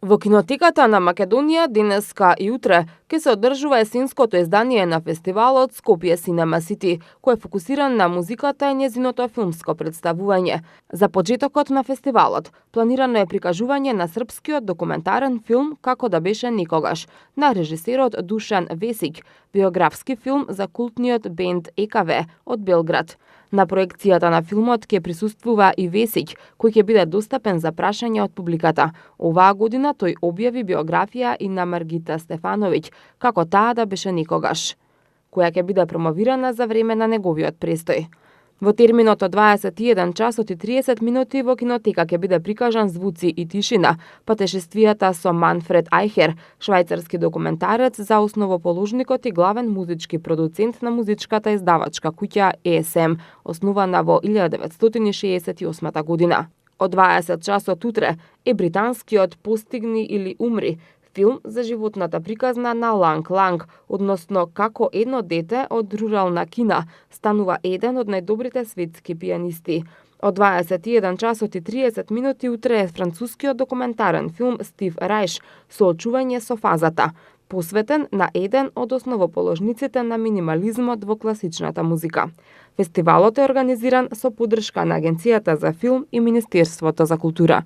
Во кинотеката на Македонија денеска и утре ќе се одржува есенското издание на фестивалот Скопје Cinema City, кој е фокусиран на музиката и нејзиното филмско представување. За почетокот на фестивалот планирано е прикажување на српскиот документарен филм Како да беше никогаш на режисерот Душан Весик, биографски филм за култниот бенд ЕКВ од Белград. На проекцијата на филмот ќе присуствува и Весик, кој ќе биде достапен за прашање од публиката. Оваа година тој објави биографија и на Маргита Стефановиќ, Како таа да беше никогаш, која ќе биде промовирана за време на неговиот престој. Во терминот од 21 часот и 30 минути во кинотека ќе биде прикажан Звуци и тишина, патешествијата со Манфред Ајхер, швајцарски документарец за основоположникот и главен музички продуцент на музичката издавачка куќа ESM, основана во 1968 година. Од 20 часот утре е британскиот Постигни или умри, филм за животната приказна на Ланг Ланг, односно како едно дете од рурална Кина станува еден од најдобрите светски пијанисти. Од 21 часот и 30 минути утре е францускиот документарен филм Стив Рајш Соочување со фазата, посветен на еден од основоположниците на минимализмот во класичната музика. Фестивалот е организиран со поддршка на Агенцијата за филм и Министерството за култура.